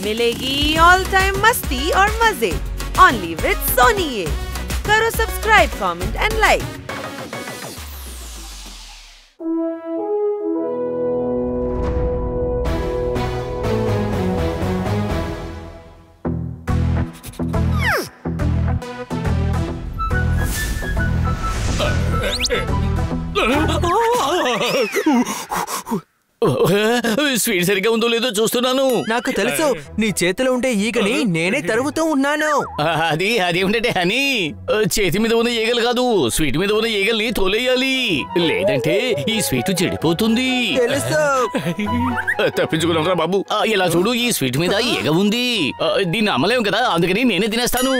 मिलेगी all time मस्ती और मजे ओनली विद सोनी ये। करो subscribe, comment and like. Sweet సరిగా ఉందో లేదో చూస్తున్నాను. నాకు తెలుసు, నీ చేతిలో ఉండే ఈగని నేనే తరుముతూ ఉన్నాను. అదేమిటంటే హనీ, చేతి మీద ఉన్న ఈగలు కాదు, స్వీట్ మీద ఉన్న ఈగల్ని తోలేయాలి, లేదంటే ఈ స్వీట్ చెడిపోతుంది. తప్పించుకున్నారా బాబు? ఇలా చూడు, ఈ స్వీట్ మీద ఈగ ఉంది, దీన్ని అమ్మలేము కదా, అందుకని నేనే తినేస్తాను.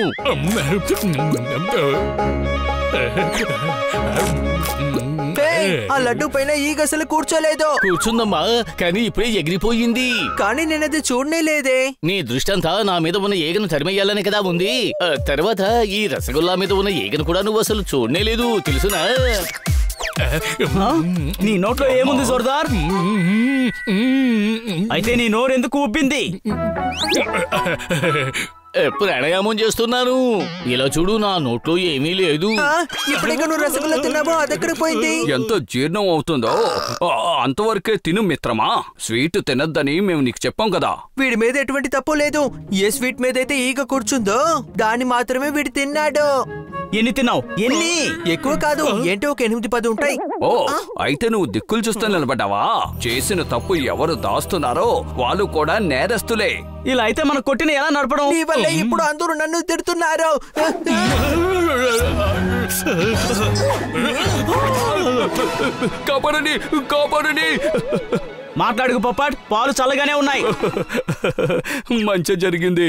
ఆ లడ్డు పైన ఈగ అసలు కూర్చోలేదు. కూర్చుందమ్మా, కానీ ఇప్పుడే ఎగిరిపోయింది. కానీ నేనది చూడనే లేదే. నీ దృష్టి అంతా నా మీద ఉన్న ఈగను తరిమేయాలని కదా ఉంది. తర్వాత ఈ రసగుల్లా మీద ఉన్న ఈగను కూడా నువ్వు అసలు చూడనే లేదు, తెలుసునా? నీ నోట్లో ఏముంది సర్దార్? అయితే నీ నోరు ఎందుకు ఉబ్బింది? ప్రాణాయామం చేస్తున్నాను. ఇలా చూడు, నా నోట్లో ఏమీ లేదు. ఇప్పుడే నువ్వు రసగుల్లా తిన్నావో అదెక్కడ పోయింది? ఎంత జీర్ణం అవుతుందో అంతవరకే తిను మిత్రమా. స్వీట్ తినద్దని మేము నీకు చెప్పాం కదా. వీడి మీద ఎటువంటి తప్పు లేదు. ఏ స్వీట్ మీద అయితే ఈగ కూర్చుందో దాన్ని మాత్రమే వీడు తిన్నాడు. ఎన్ని తిన్నావు? ఎన్ని? ఎక్కువ కాదు, ఏంటో ఒక 8-10 ఉంటాయి. ఓ, అయితే నువ్వు దిక్కులు చూస్తూ నిలబడ్డావా? చేసిన తప్పు ఎవరు దాస్తున్నారో వాళ్ళు కూడా నేరస్తులే. ఇలా అయితే మన కొట్టిన ఎలా నడపడం? నీ వల్ల ఇప్పుడు అందరూ నన్ను తిడుతున్నారు. కాపాడండి, కాపాడండి. మాట్లాడుకు పప్పాట్, పాలు చల్లగానే ఉన్నాయి. మంచి జరిగింది.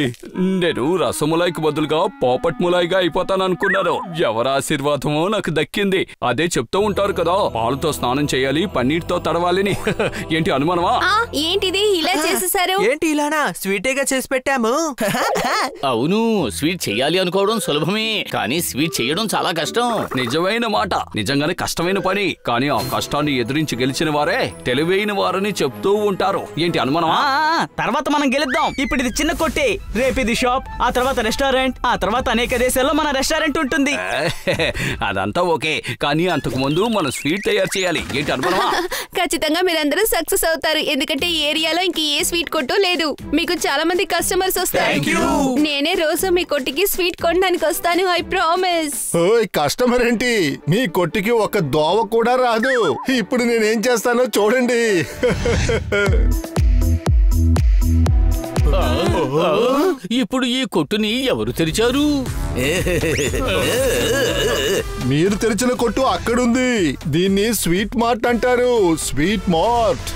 నేను రసములాయికి బదులుగా పోపట్ ములాయిగా అయిపోతాను అనుకున్నాను. ఎవరి ఆశీర్వాదమో నాకు దక్కింది. అదే చెప్తూ ఉంటారు కదా, పాలుతో స్నానం చేయాలి, పన్నీర్తో తడవాలని. ఏంటి అనుమానమా? ఏంటిది ఇలా చేసేసారు? ఏంటి ఇలానా? స్వీటేగా చేసి పెట్టాము. అవును, స్వీట్ చెయ్యాలి అనుకోవడం సులభమే, కానీ స్వీట్ చేయడం చాలా కష్టం. నిజమైన మాట, నిజంగానే కష్టమైన పని. కానీ ఆ కష్టాన్ని ఎదిరించి గెలిచిన వారే తెలివైన వారని చెప్తూ ఉంటారు. ఏంటి అనుమానమా? తర్వాత మనం గెలుద్దాం. ఇప్పుడు ఇది చిన్న కొట్టే, రేపు ఇది షాప్, ఆ తర్వాత రెస్టారెంట్, ఆ తర్వాత అనేక దేశాల్లో మన రెస్టారెంట్ ఉంటుంది. అదంతా ఓకే, కానీ అంతకు ముందు మనం స్వీట్ తయారు చేయాలి. ఏంటి అనుమానమా? ఖచ్చితంగా మీరందరూ సక్సెస్ అవుతారు, ఎందుకంటే ఈ ఏరియాలో ఇంక ఏ స్వీట్ కొట్టు లేదు. మీకు చాలా మంది కస్టమర్స్ వస్తారు. నేనే రోజు మీ కొట్టుకి స్వీట్ కొనడానికి వస్తాను, ఐ ప్రామిస్. ఓయ్, కస్టమర్ ఏంటి? మీ కొట్టుకి ఒక దోవ కూడా రాదు. ఇప్పుడు నేనేం చేస్తానో చూడండి. ఇప్పుడు ఈ కొట్టుని ఎవరు తెరిచారు? మీరు తెరిచిన కొట్టు అక్కడుంది. దీన్ని స్వీట్ మార్ట్ అంటారు. Sweet mart.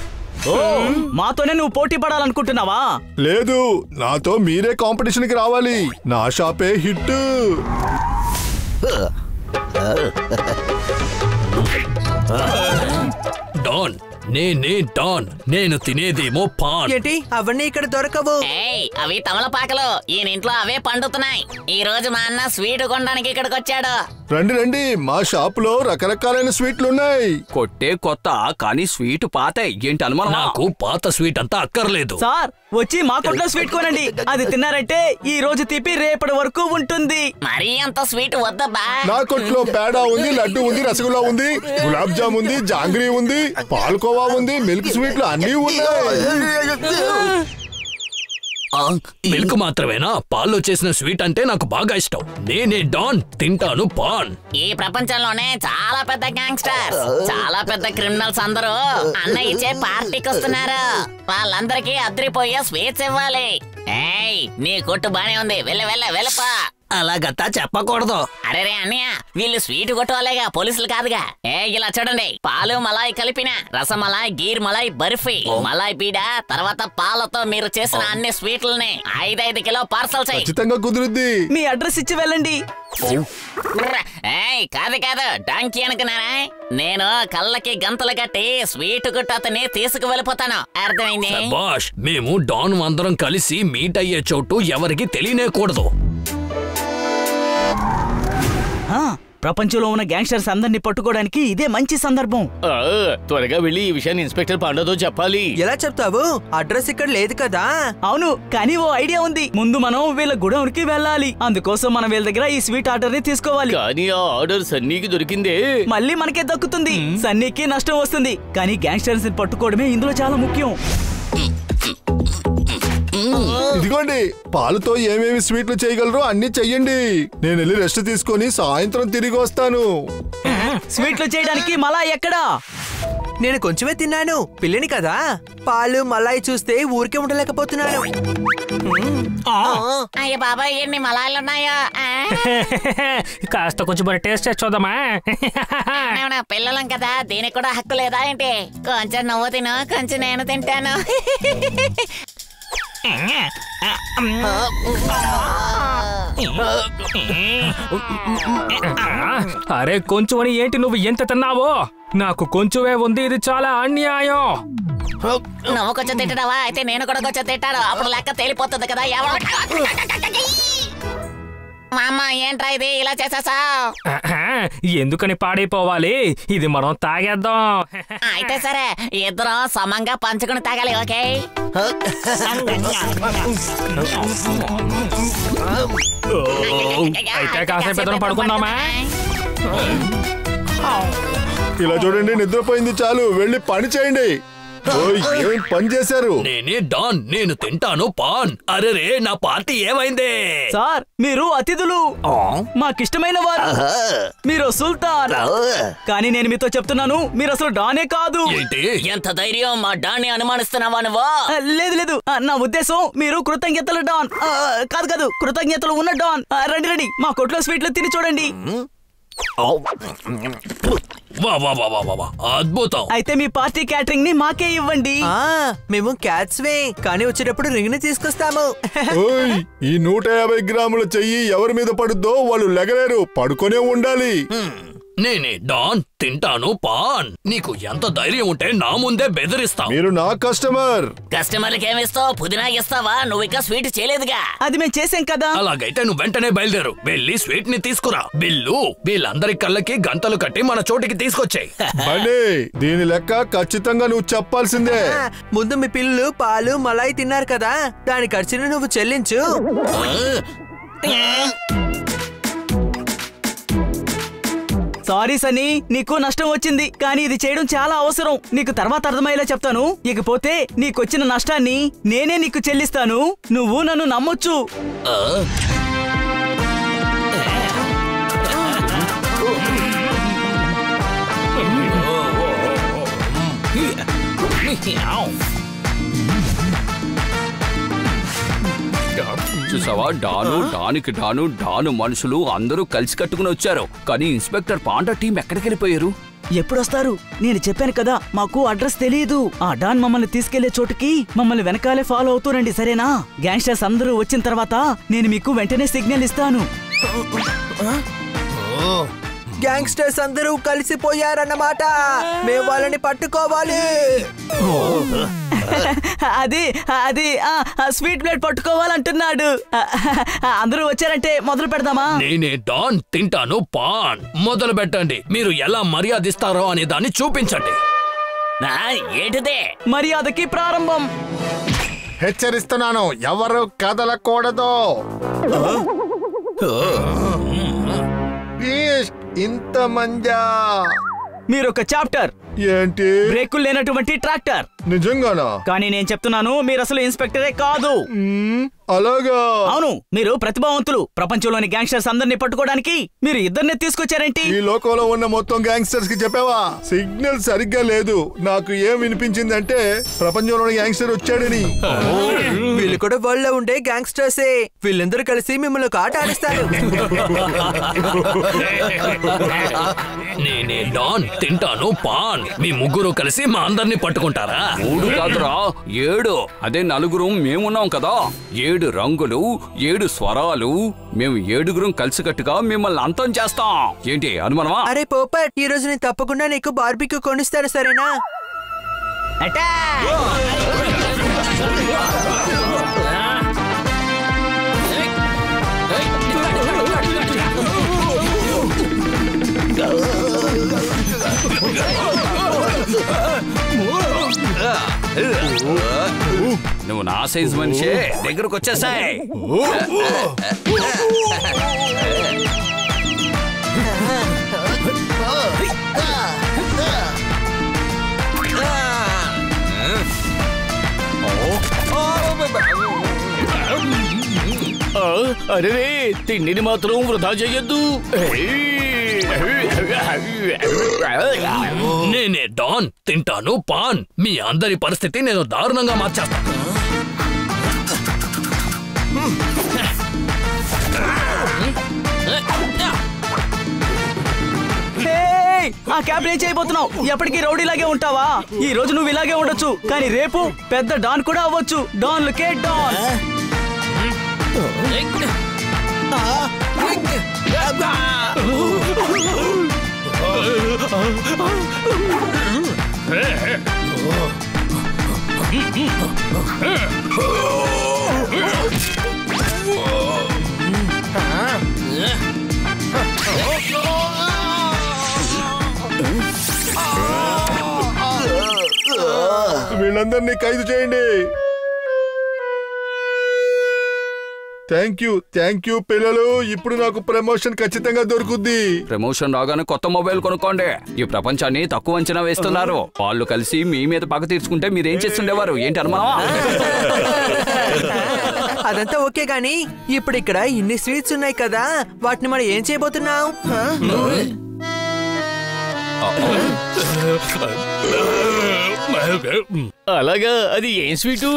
మాతోనే నువ్వు పోటీ పడాలనుకుంటున్నావా? లేదు, నాతో మీరే కాంపిటీషన్ కి రావాలి. నా షాపే హిట్. డాన్, నేనే డాన్. నేను తినేదేమో పాన్. ఏంటి అవన్నీ ఇక్కడ దొరకవు? అవి తమలపాకలు, ఈయన ఇంట్లో అవే పండుతున్నాయి. ఈ రోజు మా అన్న స్వీట్ కొనడానికి ఇక్కడికి వచ్చాడు. రండి రండి, మా షాప్ లో రకరకాలైన స్వీట్లు ఉన్నాయి. కొట్టే కొత్త, కానీ స్వీట్ పాత. ఏంటి అనుమానం? నాకు పాత స్వీట్ అంతా అక్కర్లేదు. సార్, వచ్చి మా కొట్లో స్వీట్ కొనండి. అది తిన్నారంటే ఈ రోజు తీపి రేపటి వరకు ఉంటుంది. మరీ అంత స్వీట్ వద్దబ్బా. నా కొట్లో పేడా ఉంది, లడ్డు ఉంది, రసగుల్లా ఉంది, గులాబ్ జామ్ ఉంది, జాంగ్రీ ఉంది, పాల్కోవా ఉంది, మిల్క్ స్వీట్లు అన్నీ ఉన్నాయి. మిల్క్ మాత్రమేనా? పాల్లో చేసిన స్వీట్ అంటే నాకు బాగా ఇష్టం. నేనే డాన్, తింటాను పాన్. ఈ ప్రపంచంలోనే చాలా పెద్ద గ్యాంగ్స్టర్స్, చాలా పెద్ద క్రిమినల్స్ అందరూ అన్న ఇచ్చే పార్టీకి వస్తున్నారు. వాళ్ళందరికీ అద్రిపోయే స్వీట్స్ ఇవ్వాలి. ఏయ్, నీ కొట్టు బానే ఉంది, వెళ్ళపా. అలాగత్తా చెప్పకూడదు. అరే అన్నయ్య, వీళ్ళు స్వీట్ కొట్టువాలేగా, పోలీసులు కాదుగా. ఇలా చూడండి, పాలు మలాయి కలిపిన రసమలాయ్, గీర్ మలాయ్, బర్ఫీ, మలాయ్ పీడ, తర్వాత పాలతో మీరు చేసిన అన్ని స్వీట్లని 5-5 కిలో పార్సల్ చేయి. ఖచ్చితంగా కుదురుద్ది. మీ అడ్రస్ ఇచ్చి వెళ్ళండి. కాదు, డాంకీ అనుకున్నారా? నేను కళ్ళకి గంతలు కట్టి స్వీట్ కొట్టు అతన్ని తీసుకు వెళ్ళిపోతాను, అర్థమైంది? బాష్, మేము డాన్ అందరం కలిసి మీట్ అయ్యే చోటు ఎవరికి తెలియనేకూడదు. ప్రపంచంలో ఉన్న గ్యాంగ్స్టర్స్ అందరినీ పట్టుకోవడానికి ఇదే మంచి సందర్భం. త్వరగా వెళ్ళి ఈ విషయాన్ని ఇన్స్పెక్టర్ పాండాతో చెప్పాలి. ఎలా చెప్తావు? అడ్రస్ ఇక్కడ లేదు కదా. అవును, కానీ ఓ ఐడియా ఉంది. ముందు మనం వీళ్ళ గుడౌన్ కి వెళ్ళాలి. అందుకోసం మనం వీళ్ళ దగ్గర ఈ స్వీట్ ఆర్డర్ ని తీసుకోవాలి. కానీ ఆ ఆర్డర్ సన్నీకి దొరికిందే. మళ్ళీ మనకే దక్కుతుంది. సన్నీకి నష్టం వస్తుంది. కానీ గ్యాంగ్స్టర్స్ ని పట్టుకోవడమే ఇందులో చాలా ముఖ్యం. ఇదిగోండి, పాలతో ఏమేమి స్వీట్లు చేయగలరో అన్ని చెయ్యండి. నేను వెళ్ళి రెస్ట్ తీసుకొని సాయంత్రం తిరిగి వస్తాను. స్వీట్లు చేయడానికి మలాయ్ ఎక్కడా? నేను కొంచెమే తిన్నాను, పిల్లని కదా. పాలు మలాయి చూస్తే ఊరికే ఉండలేకపోతున్నాను. అయ్య బాబాయ్, ఎన్ని మలాయిలున్నాయో. కాస్త కొంచెం మరి టేస్ట్ చేసి చూద్దామా? పిల్లలం కదా, దీనికి కూడా హక్కు లేదా ఏంటి? కొంచెం నువ్వు తిను, కొంచెం నేను తింటాను. అరే కొంచెం అని ఏంటి నువ్వు ఎంత తిన్నావో? నాకు కొంచెమే ఉంది, ఇది చాలా అన్యాయం. నువ్వు కొంచెం తింటావా? అయితే నేను కూడా కొంచెం తింటాను, అప్పుడు లెక్క తేలిపోతుంది కదా. మా అమ్మ, ఏంట్రా ఇది ఇలా చేసేసావ్? ఎందుకని పాడైపోవాలి? ఇది మనం తాగేద్దాం. అయితే సరే, ఇద్దరం సమంగా పంచుకుని తాగాలి. ఓకే, అయితే కాసేపు ఇద్దరం పడుకుందామా? ఇలా చూడండి, నిద్రపోయింది చాలు, వెళ్ళి పని చేయండి. ఏం పని చేశారు? నేనే డాన్, నేను తింటాను పాన్. అరే నా పార్టీ ఏమైంది? సార్, మీరు అతిథులు, మాకిష్టమైన వారు. మీరు సుల్తాన్. కానీ నేను మీతో చెప్తున్నాను, మీరు అసలు డానే కాదు. ఏంటి? ఎంత ధైర్యం మా డాన్ని అనుమానిస్తున్నావా నువ్వు? లేదు లేదు, నా ఉద్దేశం మీరు కృతజ్ఞతలు డాన్ కాదు, కృతజ్ఞతలు ఉన్న డాన్. రండి రండి, మా కొట్లో స్వీట్లు తిని చూడండి. అద్భుతం. అయితే మీ పార్టీ క్యాటరింగ్ ని మాకే ఇవ్వండి. మేము క్యాట్స్ వే, కానీ వచ్చేటప్పుడు రింగ్ ని తీసుకొస్తాము. ఈ 150 గ్రాముల చెయ్యి ఎవరి మీద పడుద్దో వాళ్ళు లెగలేరు, పడుకొనే ఉండాలి. నేనే డాన్, తింటాను పాన్. నీకు ఎంత ధైర్యం ఉంటే నా ముందే బెదిరిస్తావు? మీరు నా కస్టమర్. కస్టమర్లకి ఏమిస్తావు? పుదీనా ఇస్తావా? నువ్వు ఇంకా స్వీట్ చేయలేదుగా. అది మేము చేసాం కదా. అలాగైతే నువ్వు వెంటనే బయలుదేరు, వెళ్ళి స్వీట్ ని తీసుకురా. బిల్లు వీళ్ళందరి కళ్ళకి గంతలు కట్టి మన చోటికి తీసుకొచ్చాయి. దీని లెక్క ఖచ్చితంగా నువ్వు చెప్పాల్సిందే. ముందు మీ పిల్లలు పాలు మలాయి తిన్నారు కదా, దాని ఖర్చును నువ్వు చెల్లించు. సారీ సనీ, నీకు నష్టం వచ్చింది, కానీ ఇది చేయడం చాలా అవసరం. నీకు తర్వాత అర్థమయ్యేలా చెప్తాను. ఇకపోతే నీకొచ్చిన నష్టాన్ని నేనే నీకు చెల్లిస్తాను. నువ్వు నన్ను నమ్మొచ్చు. చూసావా, డాను మనుషులు అందరూ కలిసి కట్టుకుని వచ్చారు. కానీ ఇన్స్పెక్టర్ పాండా టీం ఎక్కడికి వెళ్ళిపోయారు? ఎప్పుడొస్తారు? నేను చెప్పాను కదా, మాకు అడ్రస్ తెలియదు. ఆ డాన్ మమ్మల్ని తీసుకెళ్లే చోటుకి మమ్మల్ని వెనకాలే ఫాలో అవుతూరండి, సరేనా? గ్యాంగ్స్టర్స్ అందరూ వచ్చిన తర్వాత నేను మీకు వెంటనే సిగ్నల్ ఇస్తాను. గ్యాంగ్స్టర్స్ అందరూ కలిసిపోయారన్నమాట. మేము వాళ్ళని పట్టుకోవాలి. అది అది స్వీట్ ప్లేట్ పట్టుకోవాలంటున్నాడు. అందరూ వచ్చారంటే మొదలు పెడదామా? నేనే డాన్, తింటాను పాన్. మొదలు పెట్టండి. మీరు ఎలా మర్యాదిస్తారో అనే దాన్ని చూపించండి. ఏంటిదే? మర్యాదకి ప్రారంభం. హెచ్చరిస్తున్నాను, ఎవరు కదలకూడదు. ఇంత మంజా. మీరొక చాప్టర్. ఏంటి? బ్రేకులు లేనటువంటి ట్రాక్టర్. నిజంగానా? కానీ నేను చెప్తున్నాను, మీరు అసలు ఇన్స్పెక్టరే కాదు. అలాగా? అవును, మీరు ప్రతిభావంతులు. ప్రపంచంలోని గ్యాంగ్స్టర్స్ అందరినీ పట్టుకోవడానికి మీరు ఇద్దరిని తీసుకొచ్చారేంటి? ఈ లోకంలో ఉన్న మొత్తం గ్యాంగ్స్టర్స్ కి చెప్పావా? సిగ్నల్ సరిగ్గా లేదు. నాకు ఏం వినిపించిందంటే ప్రపంచంలోని గ్యాంగ్స్టర్ వచ్చాడని. వీళ్ళు కూడా వరల్డ్ లో ఉండే గ్యాంగ్స్టర్సే. వీళ్ళందరూ కలిసి మిమ్మల్ని ఒక ఆట ఆడిస్తారు. నేనే డాన్, తింటాను పాన్. మీ ముగ్గురు కలిసి మా అందరినీ పట్టుకుంటారా? 3 కాదురా, 7. అదే నలుగురు మేమున్నాం కదా. 7 రంగులు, 7 స్వరాలు. మేము 7గురం కలిసికట్టుగా మిమ్మల్ని అంతం చేస్తాం. ఏంటి అనుమానమా? అరే పోపట్, ఈ రోజు నేను తప్పకుండా నీకు బార్బిక్యూ కొనిస్తాను, సరేనా? నువ్వు నా సైజ్ మనిషే దగ్గరకు వచ్చేసాయి. అరే తిండిని మాత్రం వృధా చెయ్యొద్దు. నేనే డాన్, తింటాను పాన్. మీ అందరి పరిస్థితి నేను దారుణంగా మార్చేస్తాను. ఆ క్యాబ్ ఏం చేయబోతున్నావు? ఎప్పటికీ రౌడీలాగే ఉంటావా? ఈ రోజు నువ్వు ఇలాగే ఉండొచ్చు, కానీ రేపు పెద్ద డాన్ కూడా అవ్వచ్చు. డాన్లకే డాన్. వీళ్ళందరినీ ఖైదు చేయండి. థ్యాంక్ యూ పిల్లలు. ఇప్పుడు నాకు ప్రమోషన్ ఖచ్చితంగా దొరుకుద్ది. ప్రమోషన్ రాగానే కొత్త మొబైల్ కొనుక్కోండి. ఈ ప్రపంచాన్ని తక్కువ అంచనా వేస్తున్నారు. వాళ్ళు కలిసి మీ మీద పగ తీర్చుకుంటే మీరేం చేస్తుండేవారు? ఏంటి అనుమానమా? అదంతా ఓకే గాని ఇప్పుడు ఇక్కడ ఇన్ని స్వీట్స్ ఉన్నాయి కదా, వాటిని మనం ఏం చేయబోతున్నాం? అలాగా, అది ఏం స్వీటు?